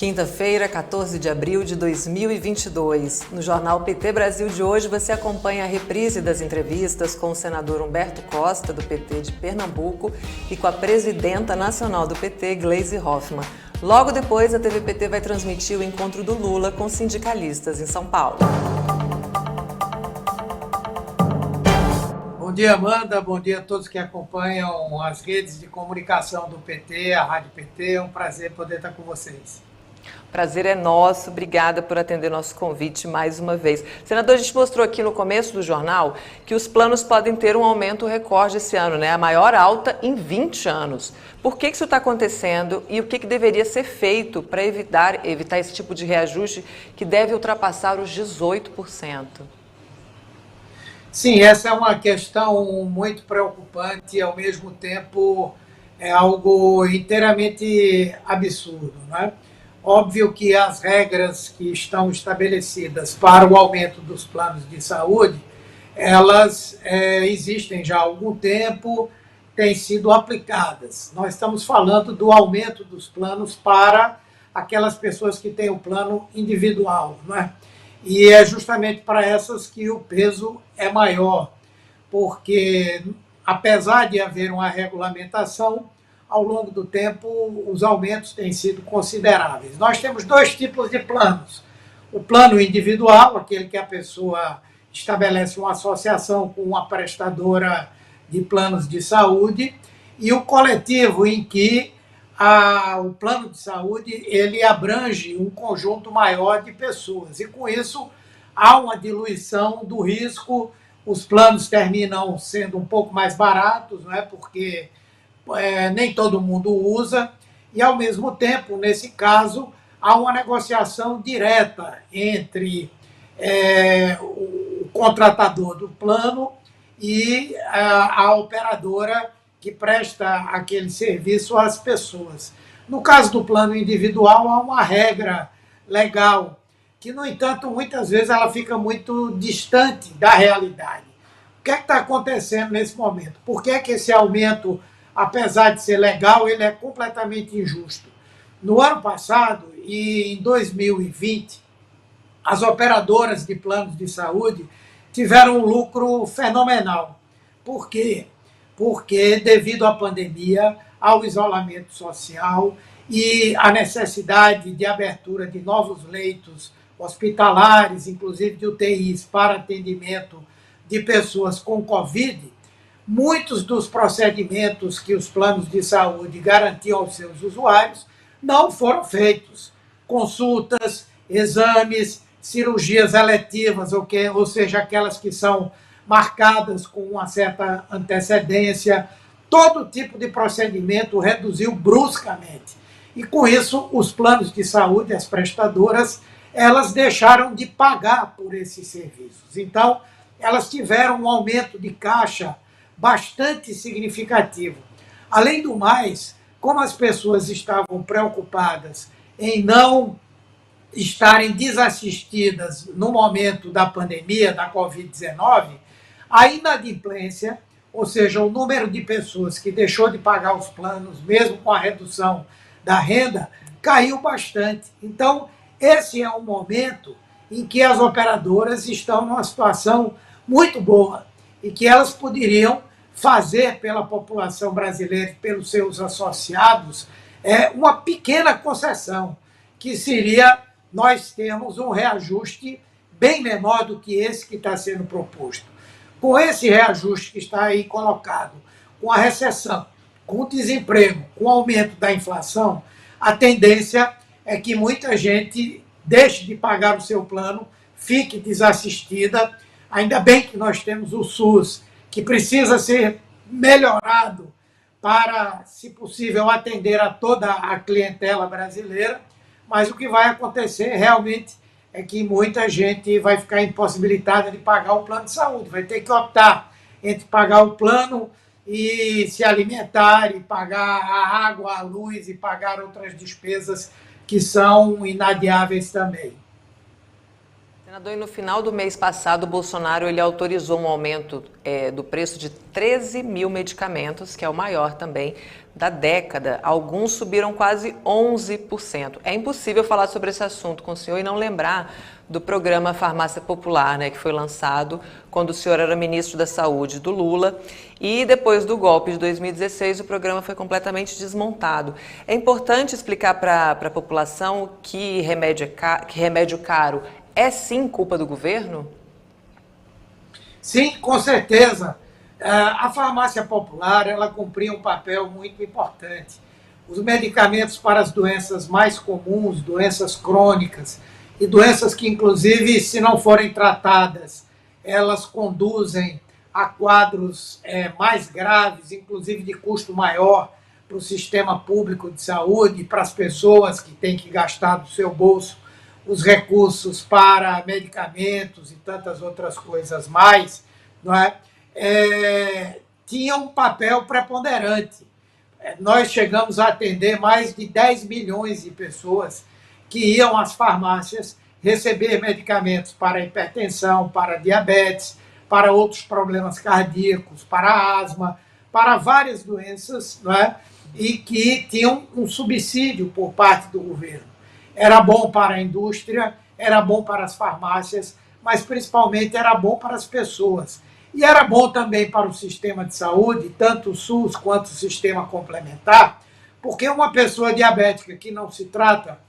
Quinta-feira, 14 de abril de 2022. No Jornal PT Brasil de hoje, você acompanha a reprise das entrevistas com o senador Humberto Costa, do PT de Pernambuco, e com a presidenta nacional do PT, Gleisi Hoffmann. Logo depois, a TV PT vai transmitir o encontro do Lula com sindicalistas em São Paulo. Bom dia, Amanda. Bom dia a todos que acompanham as redes de comunicação do PT, a Rádio PT. É um prazer poder estar com vocês. Prazer é nosso, obrigada por atender nosso convite mais uma vez. Senador, a gente mostrou aqui no começo do jornal que os planos podem ter um aumento recorde esse ano, né? A maior alta em 20 anos. Por que isso está acontecendo e o que deveria ser feito para evitar esse tipo de reajuste que deve ultrapassar os 18%? Sim, essa é uma questão muito preocupante e, ao mesmo tempo, é algo inteiramente absurdo, né? Óbvio que as regras que estão estabelecidas para o aumento dos planos de saúde, elas existem já há algum tempo, têm sido aplicadas. Nós estamos falando do aumento dos planos para aquelas pessoas que têm o plano individual, não é? E é justamente para essas que o peso é maior, porque apesar de haver uma regulamentação, ao longo do tempo, os aumentos têm sido consideráveis. Nós temos dois tipos de planos. O plano individual, aquele que a pessoa estabelece uma associação com uma prestadora de planos de saúde, e o coletivo, em que o plano de saúde ele abrange um conjunto maior de pessoas. E, com isso, há uma diluição do risco, os planos terminam sendo um pouco mais baratos, não é? Porque nem todo mundo usa, e, ao mesmo tempo, nesse caso, há uma negociação direta entre o contratador do plano e a operadora que presta aquele serviço às pessoas. No caso do plano individual, há uma regra legal, que, no entanto, muitas vezes ela fica muito distante da realidade. O que é que está acontecendo nesse momento? Por que é que esse aumento, apesar de ser legal, ele é completamente injusto? No ano passado e em 2020, as operadoras de planos de saúde tiveram um lucro fenomenal. Por quê? Porque, devido à pandemia, ao isolamento social e à necessidade de abertura de novos leitos hospitalares, inclusive de UTIs, para atendimento de pessoas com Covid, muitos dos procedimentos que os planos de saúde garantiam aos seus usuários não foram feitos. Consultas, exames, cirurgias eletivas, ou seja, aquelas que são marcadas com uma certa antecedência, todo tipo de procedimento reduziu bruscamente. E, com isso, os planos de saúde, as prestadoras, elas deixaram de pagar por esses serviços. Então, elas tiveram um aumento de caixa bastante significativo. Além do mais, como as pessoas estavam preocupadas em não estarem desassistidas no momento da pandemia, da Covid-19, a inadimplência, ou seja, o número de pessoas que deixou de pagar os planos, mesmo com a redução da renda, caiu bastante. Então, esse é um momento em que as operadoras estão numa situação muito boa e que elas poderiam fazer pela população brasileira e pelos seus associados uma pequena concessão, que seria nós termos um reajuste bem menor do que esse que está sendo proposto. Com esse reajuste que está aí colocado, com a recessão, com o desemprego, com o aumento da inflação, a tendência é que muita gente deixe de pagar o seu plano, fique desassistida. Ainda bem que nós temos o SUS, que precisa ser melhorado para, se possível, atender a toda a clientela brasileira, mas o que vai acontecer realmente é que muita gente vai ficar impossibilitada de pagar o plano de saúde, vai ter que optar entre pagar o plano e se alimentar, e pagar a água, a luz e pagar outras despesas que são inadiáveis também. Senador, e no final do mês passado, o Bolsonaro ele autorizou um aumento do preço de 13 mil medicamentos, que é o maior também da década. Alguns subiram quase 11%. É impossível falar sobre esse assunto com o senhor e não lembrar do programa Farmácia Popular, né, que foi lançado quando o senhor era ministro da Saúde do Lula. E depois do golpe de 2016, o programa foi completamente desmontado. É importante explicar para a população que remédio caro é sim culpa do governo? Sim, com certeza. A farmácia popular, ela cumpria um papel muito importante. Os medicamentos para as doenças mais comuns, doenças crônicas e doenças que, inclusive, se não forem tratadas, elas conduzem a quadros mais graves, inclusive de custo maior para o sistema público de saúde, para as pessoas que têm que gastar do seu bolso os recursos para medicamentos e tantas outras coisas mais, não é? Tinha um papel preponderante. Nós chegamos a atender mais de 10 milhões de pessoas que iam às farmácias receber medicamentos para hipertensão, para diabetes, para outros problemas cardíacos, para asma, para várias doenças, não é? E que tinham um subsídio por parte do governo. Era bom para a indústria, era bom para as farmácias, mas principalmente era bom para as pessoas. E era bom também para o sistema de saúde, tanto o SUS quanto o sistema complementar, porque uma pessoa diabética que não se trata,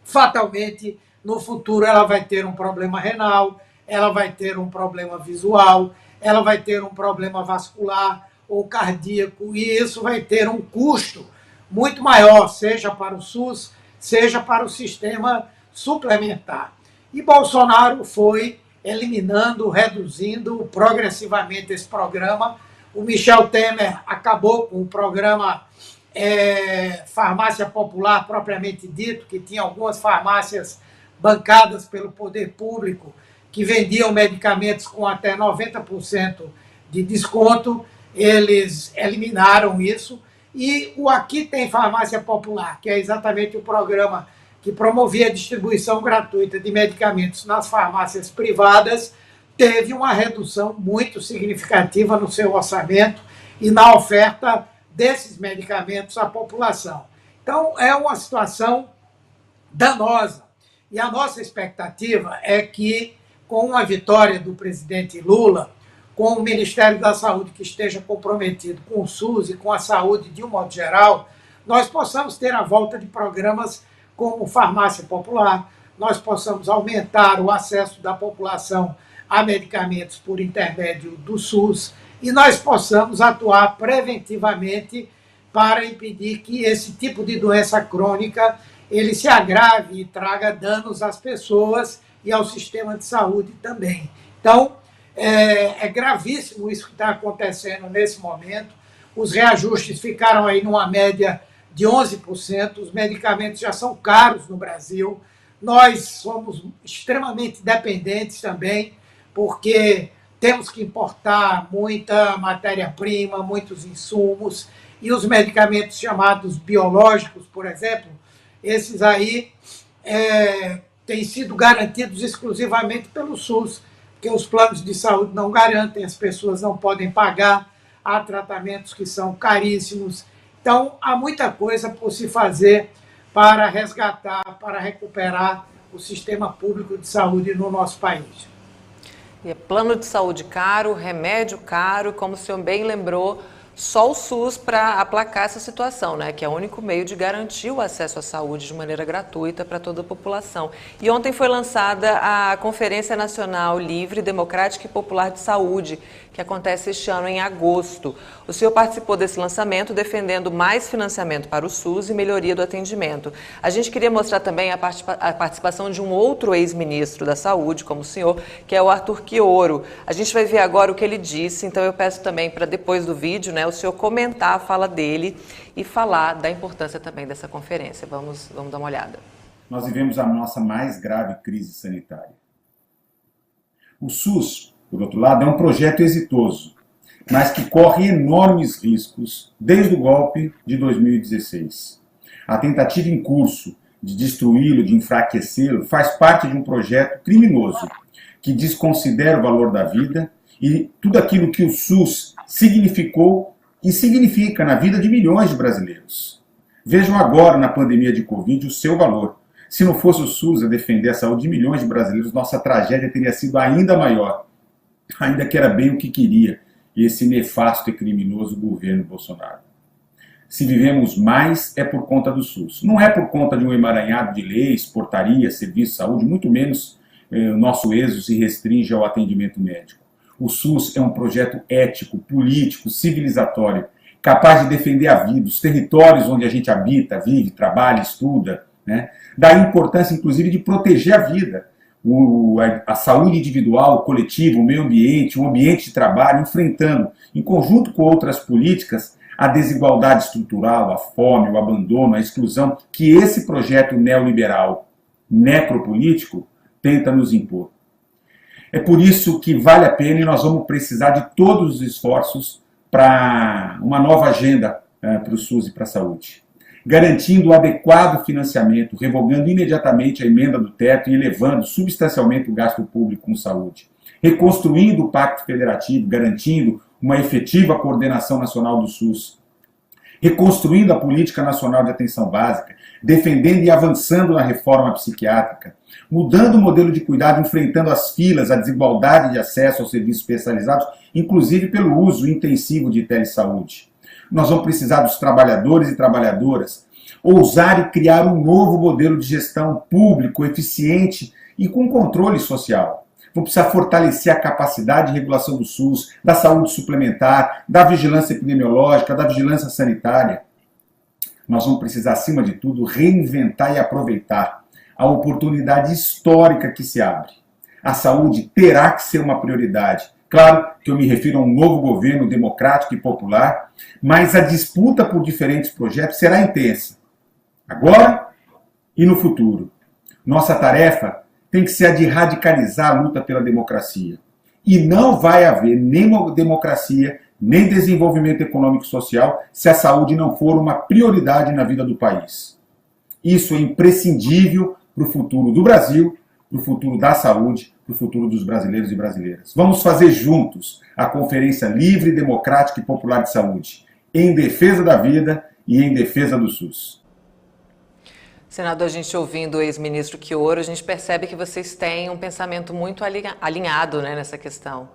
fatalmente, no futuro ela vai ter um problema renal, ela vai ter um problema visual, ela vai ter um problema vascular ou cardíaco, e isso vai ter um custo muito maior, seja para o SUS, seja para o sistema suplementar. E Bolsonaro foi eliminando, reduzindo progressivamente esse programa. O Michel Temer acabou com o programa Farmácia Popular, propriamente dito, que tinha algumas farmácias bancadas pelo poder público, que vendiam medicamentos com até 90% de desconto. Eles eliminaram isso. E o Aqui Tem Farmácia Popular, que é exatamente o programa que promovia a distribuição gratuita de medicamentos nas farmácias privadas, teve uma redução muito significativa no seu orçamento e na oferta desses medicamentos à população. Então, é uma situação danosa. E a nossa expectativa é que, com a vitória do presidente Lula, com o Ministério da Saúde que esteja comprometido com o SUS e com a saúde de um modo geral, nós possamos ter a volta de programas como Farmácia Popular, nós possamos aumentar o acesso da população a medicamentos por intermédio do SUS e nós possamos atuar preventivamente para impedir que esse tipo de doença crônica ele se agrave e traga danos às pessoas e ao sistema de saúde também. Então, é gravíssimo isso que está acontecendo nesse momento. Os reajustes ficaram aí numa média de 11%, os medicamentos já são caros no Brasil, nós somos extremamente dependentes também, porque temos que importar muita matéria-prima, muitos insumos, e os medicamentos chamados biológicos, por exemplo, esses aí têm sido garantidos exclusivamente pelo SUS, porque os planos de saúde não garantem, as pessoas não podem pagar, há tratamentos que são caríssimos. Então, há muita coisa por se fazer para resgatar, para recuperar o sistema público de saúde no nosso país. E é plano de saúde caro, remédio caro, como o senhor bem lembrou, só o SUS para aplacar essa situação, né? Que é o único meio de garantir o acesso à saúde de maneira gratuita para toda a população. E ontem foi lançada a Conferência Nacional Livre, Democrática e Popular de Saúde, que acontece este ano em agosto. O senhor participou desse lançamento defendendo mais financiamento para o SUS e melhoria do atendimento. A gente queria mostrar também a participação de um outro ex-ministro da Saúde, como o senhor, que é o Arthur Quioro. A gente vai ver agora o que ele disse, então eu peço também para depois do vídeo, né, o senhor comentar a fala dele e falar da importância também dessa conferência. Vamos dar uma olhada. Nós vivemos a nossa mais grave crise sanitária. O SUS, por outro lado, é um projeto exitoso, mas que corre enormes riscos desde o golpe de 2016. A tentativa em curso de destruí-lo, de enfraquecê-lo, faz parte de um projeto criminoso que desconsidera o valor da vida e tudo aquilo que o SUS significou e significa na vida de milhões de brasileiros. Vejam agora, na pandemia de Covid, o seu valor. Se não fosse o SUS a defender a saúde de milhões de brasileiros, nossa tragédia teria sido ainda maior, ainda que era bem o que queria esse nefasto e criminoso governo Bolsonaro. Se vivemos mais, é por conta do SUS. Não é por conta de um emaranhado de leis, portarias, serviços de saúde, muito menos o nosso êxodo se restringe ao atendimento médico. O SUS é um projeto ético, político, civilizatório, capaz de defender a vida, os territórios onde a gente habita, vive, trabalha, estuda, né? Da importância, inclusive, de proteger a vida, a saúde individual, coletiva, o meio ambiente, o ambiente de trabalho, enfrentando, em conjunto com outras políticas, a desigualdade estrutural, a fome, o abandono, a exclusão que esse projeto neoliberal, necropolítico, tenta nos impor. É por isso que vale a pena e nós vamos precisar de todos os esforços para uma nova agenda para o SUS e para a saúde. Garantindo o adequado financiamento, revogando imediatamente a emenda do teto e elevando substancialmente o gasto público com saúde. Reconstruindo o Pacto Federativo, garantindo uma efetiva coordenação nacional do SUS. Reconstruindo a Política Nacional de Atenção Básica, defendendo e avançando na reforma psiquiátrica, mudando o modelo de cuidado, enfrentando as filas, a desigualdade de acesso aos serviços especializados, inclusive pelo uso intensivo de telesaúde. Nós vamos precisar dos trabalhadores e trabalhadoras ousar e criar um novo modelo de gestão público, eficiente e com controle social. Vamos precisar fortalecer a capacidade de regulação do SUS, da saúde suplementar, da vigilância epidemiológica, da vigilância sanitária. Nós vamos precisar, acima de tudo, reinventar e aproveitar a oportunidade histórica que se abre. A saúde terá que ser uma prioridade. Claro que eu me refiro a um novo governo democrático e popular, mas a disputa por diferentes projetos será intensa, agora e no futuro. Nossa tarefa tem que ser a de radicalizar a luta pela democracia. E não vai haver nem democracia, nem desenvolvimento econômico e social se a saúde não for uma prioridade na vida do país. Isso é imprescindível para o futuro do Brasil, para o futuro da saúde, para o futuro dos brasileiros e brasileiras. Vamos fazer juntos a Conferência Livre, Democrática e Popular de Saúde, em defesa da vida e em defesa do SUS. Senador, a gente ouvindo o ex-ministro Chioro, a gente percebe que vocês têm um pensamento muito alinhado, né, nessa questão.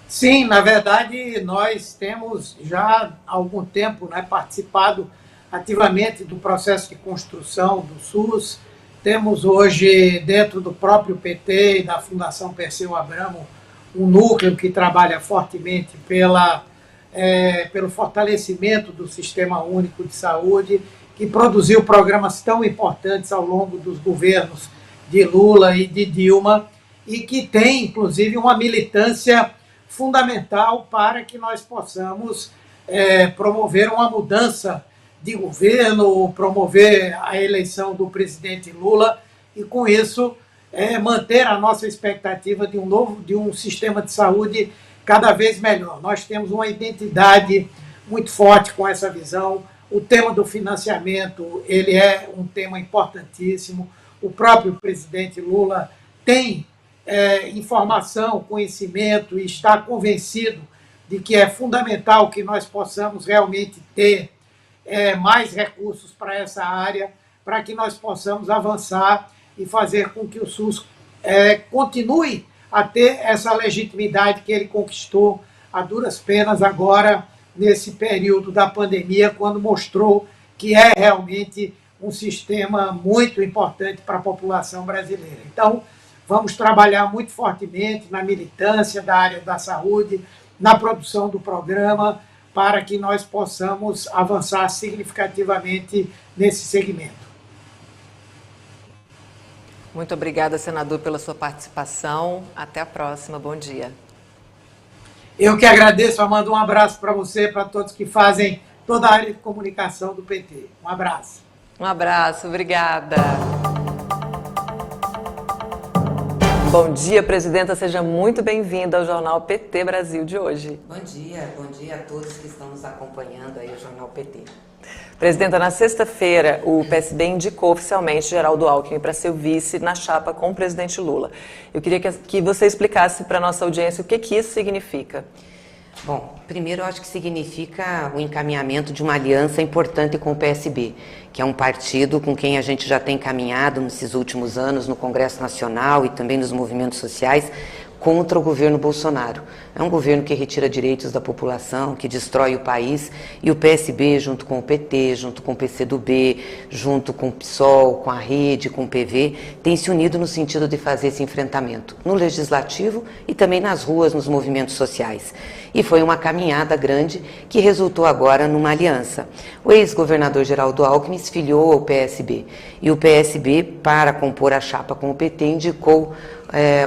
Sim, na verdade, nós temos já há algum tempo, né, participado ativamente do processo de construção do SUS. Temos hoje, dentro do próprio PT e da Fundação Perseu Abramo, um núcleo que trabalha fortemente pelo fortalecimento do Sistema Único de Saúde, que produziu programas tão importantes ao longo dos governos de Lula e de Dilma, e que tem, inclusive, uma militância fundamental para que nós possamos promover uma mudança de governo, promover a eleição do presidente Lula e, com isso, manter a nossa expectativa de um sistema de saúde cada vez melhor. Nós temos uma identidade muito forte com essa visão. O tema do financiamento, ele é um tema importantíssimo. O próprio presidente Lula tem informação, conhecimento e está convencido de que é fundamental que nós possamos realmente ter mais recursos para essa área, para que nós possamos avançar e fazer com que o SUS continue a ter essa legitimidade que ele conquistou a duras penas agora, nesse período da pandemia, quando mostrou que é realmente um sistema muito importante para a população brasileira. Então, vamos trabalhar muito fortemente na militância da área da saúde, na produção do programa, para que nós possamos avançar significativamente nesse segmento. Muito obrigada, senador, pela sua participação. Até a próxima. Bom dia. Eu que agradeço, Amanda. Um abraço para você, para todos que fazem toda a área de comunicação do PT. Um abraço. Um abraço. Obrigada. Bom dia, presidenta. Seja muito bem-vinda ao Jornal PT Brasil de hoje. Bom dia a todos que estão nos acompanhando aí, o Jornal PT. Presidenta, na sexta-feira, o PSB indicou oficialmente Geraldo Alckmin para ser o vice na chapa com o presidente Lula. Eu queria que você explicasse para a nossa audiência o que isso significa. Bom, primeiro eu acho que significa o encaminhamento de uma aliança importante com o PSB, que é um partido com quem a gente já tem caminhado nesses últimos anos no Congresso Nacional e também nos movimentos sociais contra o governo Bolsonaro. É um governo que retira direitos da população, que destrói o país, e o PSB, junto com o PT, junto com o PCdoB, junto com o PSOL, com a Rede, com o PV, tem se unido no sentido de fazer esse enfrentamento no Legislativo e também nas ruas, nos movimentos sociais. E foi uma caminhada grande que resultou agora numa aliança. O ex-governador Geraldo Alckmin se filiou ao PSB, e o PSB, para compor a chapa com o PT, indicou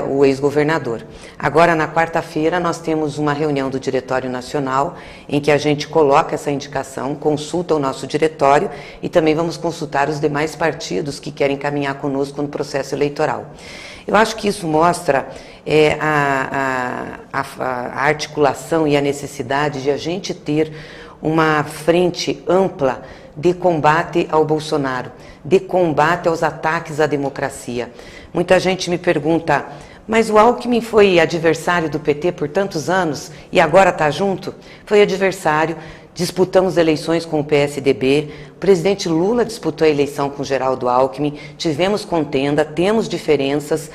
o ex-governador. Agora, na quarta-feira, nós temos uma reunião do Diretório Nacional em que a gente coloca essa indicação, consulta o nosso diretório e também vamos consultar os demais partidos que querem caminhar conosco no processo eleitoral. Eu acho que isso mostra a articulação e a necessidade de a gente ter uma frente ampla de combate ao Bolsonaro, de combate aos ataques à democracia. Muita gente me pergunta, mas o Alckmin foi adversário do PT por tantos anos e agora está junto? Foi adversário, disputamos eleições com o PSDB, o presidente Lula disputou a eleição com Geraldo Alckmin, tivemos contenda, temos diferenças,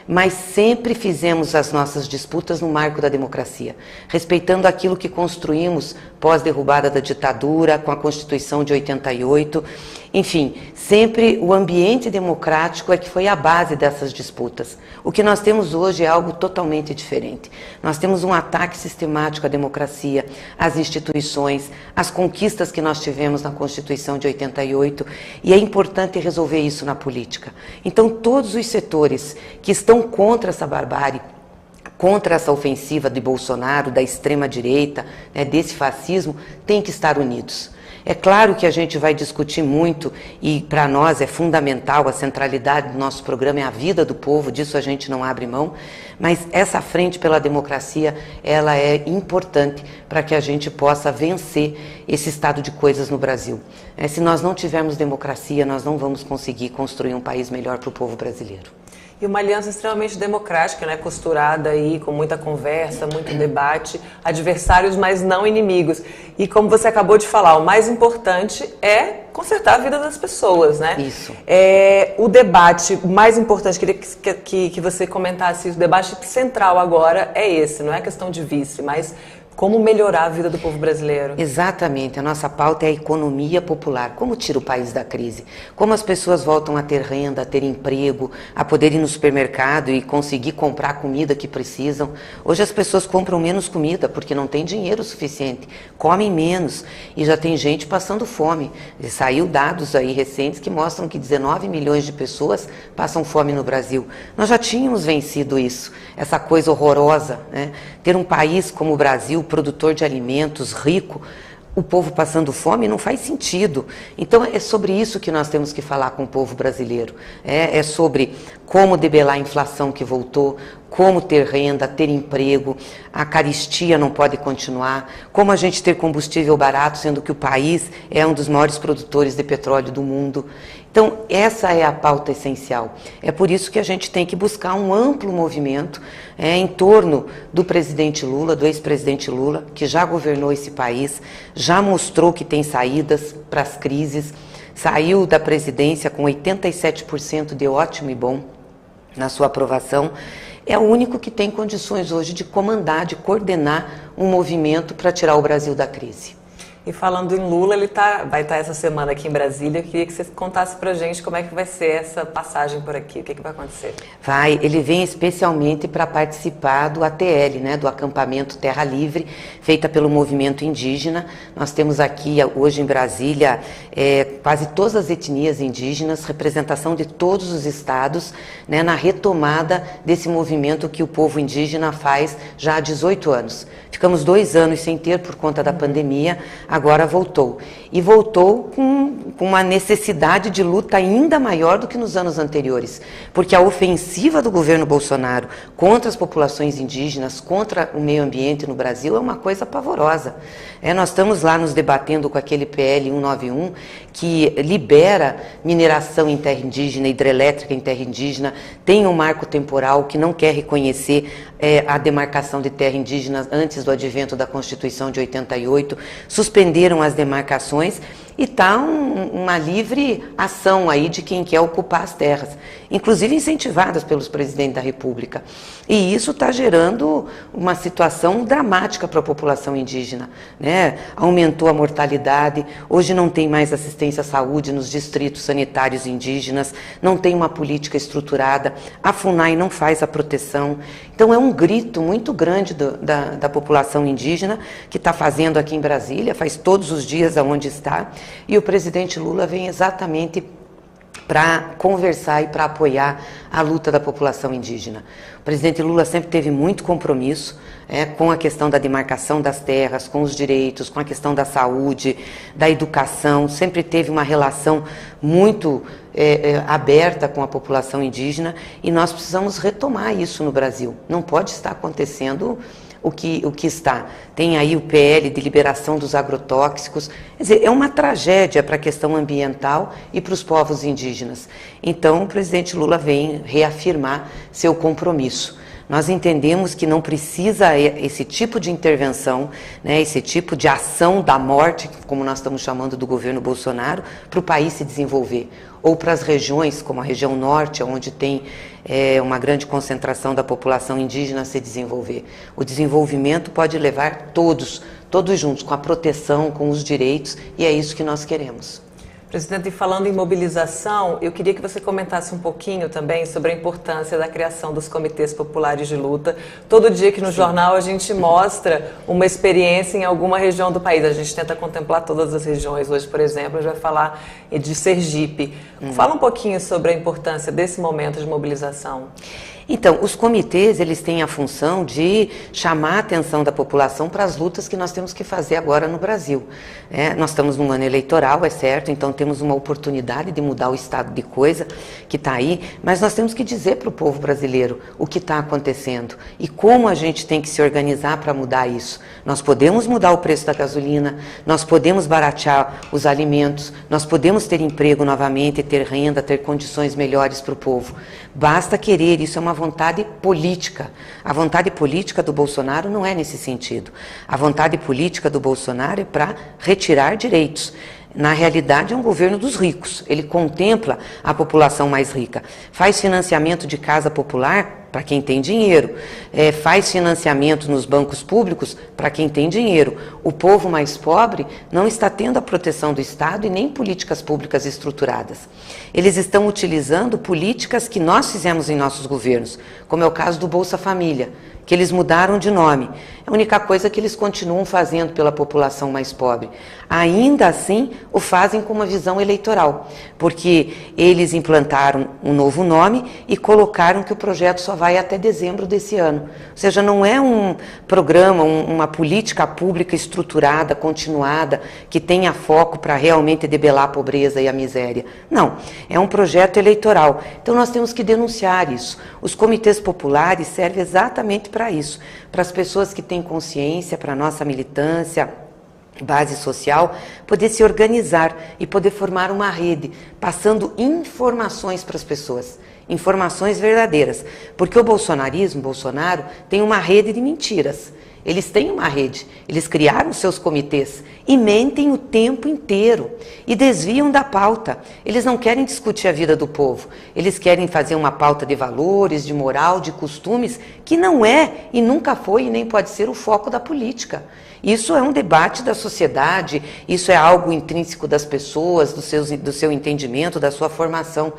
mas sempre fizemos as nossas disputas no marco da democracia, respeitando aquilo que construímos pós-derrubada da ditadura, com a Constituição de 88, enfim, sempre o ambiente democrático é que foi a base dessas disputas. O que nós temos hoje é algo totalmente diferente. Nós temos um ataque sistemático à democracia, às instituições, às conquistas que nós tivemos na Constituição de 88, e é importante resolver isso na política. Então, todos os setores que estão contra essa barbárie, contra essa ofensiva de Bolsonaro, da extrema-direita, desse fascismo, têm que estar unidos. É claro que a gente vai discutir muito, e para nós é fundamental, a centralidade do nosso programa é a vida do povo, disso a gente não abre mão, mas essa frente pela democracia, ela é importante para que a gente possa vencer esse estado de coisas no Brasil. Se nós não tivermos democracia, nós não vamos conseguir construir um país melhor para o povo brasileiro. E uma aliança extremamente democrática, né? Costurada aí com muita conversa, muito debate, adversários, mas não inimigos. E como você acabou de falar, o mais importante é consertar a vida das pessoas, né? Isso. O debate mais importante, queria que você comentasse isso, o debate central agora é esse, não é questão de vice, mas como melhorar a vida do povo brasileiro? Exatamente, a nossa pauta é a economia popular. Como tira o país da crise? Como as pessoas voltam a ter renda, a ter emprego, a poder ir no supermercado e conseguir comprar a comida que precisam? Hoje as pessoas compram menos comida porque não tem dinheiro suficiente, comem menos e já tem gente passando fome. Saiu dados aí recentes que mostram que 19 milhões de pessoas passam fome no Brasil. Nós já tínhamos vencido isso, essa coisa horrorosa, né? Ter um país como o Brasil, produtor de alimentos, rico, o povo passando fome não faz sentido. Então é sobre isso que nós temos que falar com o povo brasileiro. É sobre como debelar a inflação que voltou, como ter renda, ter emprego, a carestia não pode continuar, como a gente ter combustível barato, sendo que o país é um dos maiores produtores de petróleo do mundo. Então, essa é a pauta essencial. É por isso que a gente tem que buscar um amplo movimento em torno do presidente Lula, do ex-presidente Lula, que já governou esse país, já mostrou que tem saídas para as crises, saiu da presidência com 87% de ótimo e bom na sua aprovação. É o único que tem condições hoje de comandar, de coordenar um movimento para tirar o Brasil da crise. E falando em Lula, ele vai estar essa semana aqui em Brasília. Eu queria que você contasse pra gente como é que vai ser essa passagem por aqui, o que vai acontecer. Ele vem especialmente para participar do ATL, né, do acampamento Terra Livre, feita pelo movimento indígena. Nós temos aqui, hoje em Brasília, quase todas as etnias indígenas, representação de todos os estados, né, na retomada desse movimento que o povo indígena faz já há 18 anos. Ficamos 2 anos sem ter por conta da pandemia. agora voltou. E voltou com uma necessidade de luta ainda maior do que nos anos anteriores, porque a ofensiva do governo Bolsonaro contra as populações indígenas, contra o meio ambiente no Brasil é uma coisa pavorosa. Nós estamos lá nos debatendo com aquele PL 191 que libera mineração em terra indígena, hidrelétrica em terra indígena, tem um marco temporal que não quer reconhecer a demarcação de terra indígena antes do advento da Constituição de 88, suspenderam as demarcações e está uma livre ação aí de quem quer ocupar as terras, inclusive incentivadas pelos presidentes da República. E isso está gerando uma situação dramática para a população indígena, né? Aumentou a mortalidade, hoje não tem mais assistência à saúde nos distritos sanitários indígenas, não tem uma política estruturada, a FUNAI não faz a proteção. Então é um grito muito grande da população indígena que está fazendo aqui em Brasília, faz todos os dias aonde está, e o presidente Lula vem exatamente para conversar e para apoiar a luta da população indígena. O presidente Lula sempre teve muito compromisso com a questão da demarcação das terras, com os direitos, com a questão da saúde, da educação, sempre teve uma relação muito aberta com a população indígena e nós precisamos retomar isso no Brasil. Não pode estar acontecendo o que está. Tem aí o PL de liberação dos agrotóxicos. Quer dizer, é uma tragédia para a questão ambiental e para os povos indígenas. Então, o presidente Lula vem reafirmar seu compromisso. Nós entendemos que não precisa esse tipo de intervenção, né, esse tipo de ação da morte, como nós estamos chamando do governo Bolsonaro, para o país se desenvolver. Ou para as regiões, como a região norte, onde tem uma grande concentração da população indígena, se desenvolver. O desenvolvimento pode levar todos juntos, com a proteção, com os direitos, e é isso que nós queremos. Presidente, falando em mobilização, eu queria que você comentasse um pouquinho também sobre a importância da criação dos comitês populares de luta. Todo dia que no jornal a gente mostra uma experiência em alguma região do país. A gente tenta contemplar todas as regiões. Hoje, por exemplo, a gente vai falar de Sergipe. Fala um pouquinho sobre a importância desse momento de mobilização. Então, os comitês, eles têm a função de chamar a atenção da população para as lutas que nós temos que fazer agora no Brasil. Nós estamos num ano eleitoral, é certo, então temos uma oportunidade de mudar o estado de coisa que está aí, mas nós temos que dizer para o povo brasileiro o que está acontecendo e como a gente tem que se organizar para mudar isso. Nós podemos mudar o preço da gasolina, nós podemos baratear os alimentos, nós podemos ter emprego novamente, ter renda, ter condições melhores para o povo. Basta querer, isso é uma vontade política. A vontade política do Bolsonaro não é nesse sentido. A vontade política do Bolsonaro é para retirar direitos. Na realidade, é um governo dos ricos. Ele contempla a população mais rica. Faz financiamento de casa popular para quem tem dinheiro. Faz financiamento nos bancos públicos para quem tem dinheiro. O povo mais pobre não está tendo a proteção do Estado e nem políticas públicas estruturadas. Eles estão utilizando políticas que nós fizemos em nossos governos, como é o caso do Bolsa Família, que eles mudaram de nome. É a única coisa que eles continuam fazendo pela população mais pobre. Ainda assim, o fazem com uma visão eleitoral, porque eles implantaram um novo nome e colocaram que o projeto só vai até dezembro desse ano. Ou seja, não é um programa, uma política pública estruturada, continuada, que tenha foco para realmente debelar a pobreza e a miséria. Não, é um projeto eleitoral. Então nós temos que denunciar isso. Os comitês populares servem exatamente para isso, para as pessoas que têm consciência, para a nossa militância, base social, poder se organizar e poder formar uma rede, passando informações para as pessoas, informações verdadeiras, porque o Bolsonaro, tem uma rede de mentiras. Eles têm uma rede, eles criaram seus comitês e mentem o tempo inteiro e desviam da pauta. Eles não querem discutir a vida do povo, eles querem fazer uma pauta de valores, de moral, de costumes, que não é e nunca foi e nem pode ser o foco da política. Isso é um debate da sociedade, isso é algo intrínseco das pessoas, do seu entendimento, da sua formação.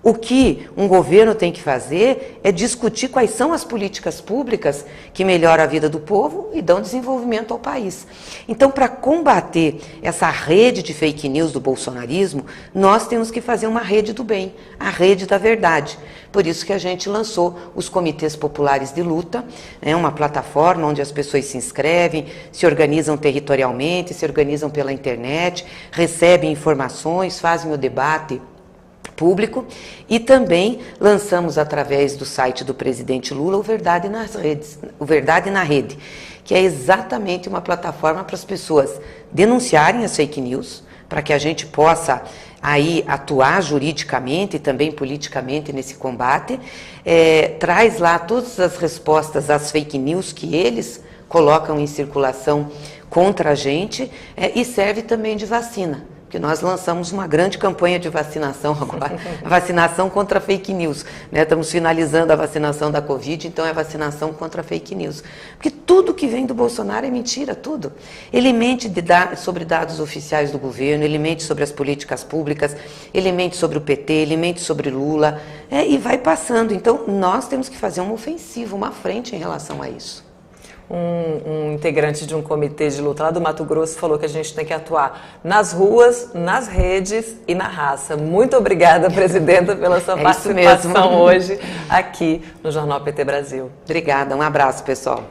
O que um governo tem que fazer é discutir quais são as políticas públicas que melhoram a vida do povo e dão desenvolvimento ao país. Então, para combater essa rede de fake news do bolsonarismo, nós temos que fazer uma rede do bem, a rede da verdade. Por isso que a gente lançou os Comitês Populares de Luta, uma plataforma onde as pessoas se inscrevem, se organizam territorialmente, se organizam pela internet, recebem informações, fazem o debate público, e também lançamos através do site do presidente Lula o Verdade nas Redes, o Verdade na Rede, que é exatamente uma plataforma para as pessoas denunciarem as fake news, para que a gente possa aí atuar juridicamente e também politicamente nesse combate. Traz lá todas as respostas às fake news que eles colocam em circulação contra a gente, e serve também de vacina, que nós lançamos uma grande campanha de vacinação agora, vacinação contra fake news, né? Estamos finalizando a vacinação da Covid, então é vacinação contra fake news. Porque tudo que vem do Bolsonaro é mentira, tudo. Ele mente sobre dados oficiais do governo, ele mente sobre as políticas públicas, ele mente sobre o PT, ele mente sobre Lula, e vai passando. Então, nós temos que fazer uma ofensiva, uma frente em relação a isso. Um integrante de um comitê de luta lá do Mato Grosso falou que a gente tem que atuar nas ruas, nas redes e na raça. Muito obrigada, presidenta, pela sua participação hoje aqui no Jornal PT Brasil. Obrigada, um abraço, pessoal.